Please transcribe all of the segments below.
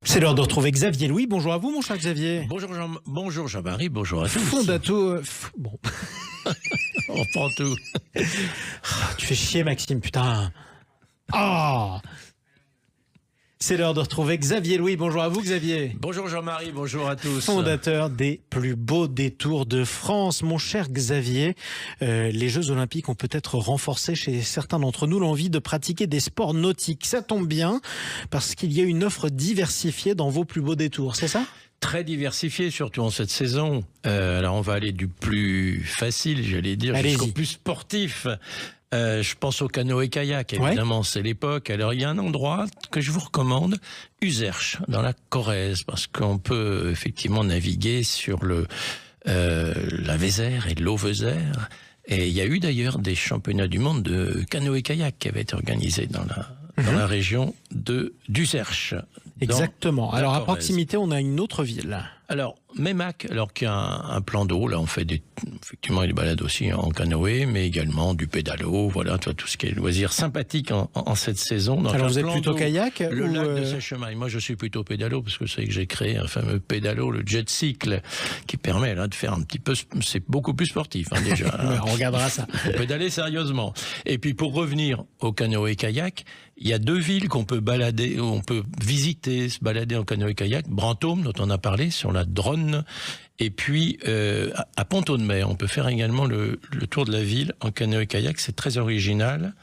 C'est l'heure de retrouver Xavier Louis. Bonjour à vous, mon cher Xavier. Bonjour Jean-Marie, bonjour à tous. Fondateur. Bon. On prend tout. Tu fais chier, Maxime, putain. Ah. C'est l'heure de retrouver Xavier Louis. Bonjour à vous, Xavier. Bonjour Jean-Marie, bonjour à tous. Fondateur des plus beaux détours de France. Mon cher Xavier, les Jeux Olympiques ont peut-être renforcé chez certains d'entre nous l'envie de pratiquer des sports nautiques. Ça tombe bien, parce qu'il y a une offre diversifiée dans vos plus beaux détours, c'est ça ? Très diversifié, surtout en cette saison. Alors on va aller du plus facile, j'allais dire, jusqu'au plus sportif. Je pense au canoë-kayak, évidemment, c'est l'époque. Alors, il y a un endroit que je vous recommande, Uzerche, dans la Corrèze, parce qu'on peut effectivement naviguer sur la Vézère et l'Eau-Vézère. Et il y a eu d'ailleurs des championnats du monde de canoë-kayak qui avaient été organisés dans la région d'Uzerche. Exactement. Alors, à proximité, on a une autre ville. Alors, Meymac, alors qu'il y a un plan d'eau, là on fait effectivement des balades aussi en canoë, mais également du pédalo, voilà, tout ce qui est loisir sympathique en cette saison. Donc, alors vous êtes plutôt kayak le lac de Sèchemin. Moi je suis plutôt pédalo, parce que c'est que j'ai créé un fameux pédalo, le jet cycle, qui permet là de faire un petit peu, c'est beaucoup plus sportif déjà. On regardera ça. Pédaler sérieusement. Et puis pour revenir au canoë-kayak, il y a deux villes qu'on peut balader, où on peut visiter, se balader en canoë-kayak. Brantôme, dont on a parlé, sur la Dronne, et puis à Pont-de-Mer. On peut faire également le tour de la ville en canoë-kayak, c'est très original.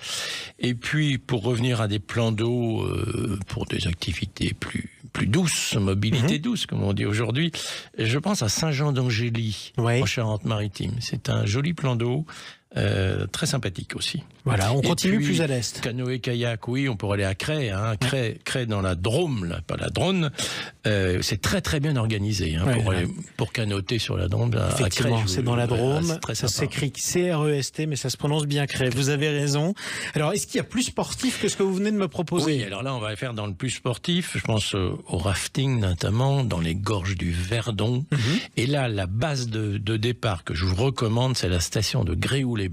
Et puis pour revenir à des plans d'eau, pour des activités plus douces, mobilité douce, comme on dit aujourd'hui, je pense à Saint-Jean-d'Angély, en Charente-Maritime. C'est un joli plan d'eau. Très sympathique aussi. Voilà, on continue plus à l'est. Canoë-kayak, oui, on pourrait aller à Cray, Cray dans la Drôme, là, pas la Dronne. C'est très très bien organisé pour canoter sur la Drôme. Effectivement, c'est dans la Drôme. Ça s'écrit C-R-E-S-T, mais ça se prononce bien Cray. Vous avez raison. Alors, est-ce qu'il y a plus sportif que ce que vous venez de me proposer ? Oui, alors là, on va faire dans le plus sportif. Je pense au rafting, notamment, dans les gorges du Verdon. Et là, la base de départ que je vous recommande, c'est la station de Gréoux-les-Bains.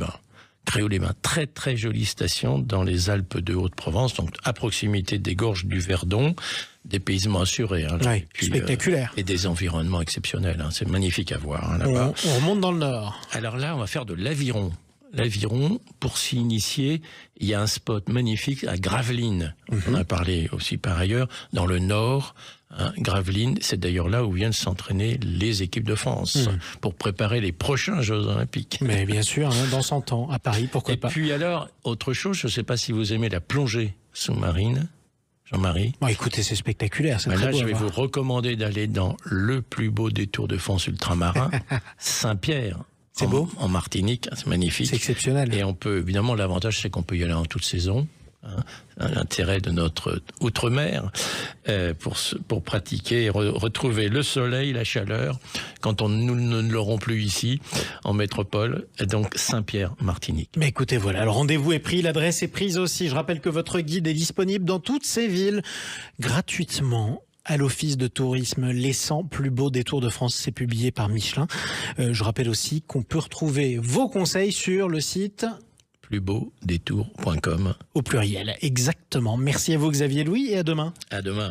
Gréoux-les-Bains, très très jolie station dans les Alpes de Haute-Provence, donc à proximité des gorges du Verdon, des paysements assurés, et puis, spectaculaire, et des environnements exceptionnels. C'est magnifique à voir là-bas. On remonte dans le nord. Alors là, on va faire de l'aviron. L'aviron, pour s'y initier, il y a un spot magnifique à Gravelines. On en a parlé aussi par ailleurs, dans le nord. Gravelines, c'est d'ailleurs là où viennent s'entraîner les équipes de France pour préparer les prochains Jeux Olympiques. Mais bien sûr, dans 100 ans, à Paris, pourquoi pas. Et puis alors, autre chose, je ne sais pas si vous aimez la plongée sous-marine. Jean-Marie. Bon, écoutez, c'est spectaculaire. Là, je vais vous recommander d'aller dans le plus beau détour de France ultramarin, Saint-Pierre. C'est beau. En Martinique, c'est magnifique. C'est exceptionnel. Et on peut, évidemment, l'avantage, c'est qu'on peut y aller en toute saison. L'intérêt de notre outre-mer pour pratiquer et retrouver le soleil, la chaleur, quand nous ne l'aurons plus ici, en métropole, et donc Saint-Pierre, Martinique. Mais écoutez, voilà, le rendez-vous est pris, l'adresse est prise aussi. Je rappelle que votre guide est disponible dans toutes ces villes, gratuitement, à l'Office de tourisme. Les 100 plus beaux détours de France, c'est publié par Michelin. Je rappelle aussi qu'on peut retrouver vos conseils sur le site plusbeaudétour.com. Au pluriel, exactement. Merci à vous Xavier Louis et à demain. À demain.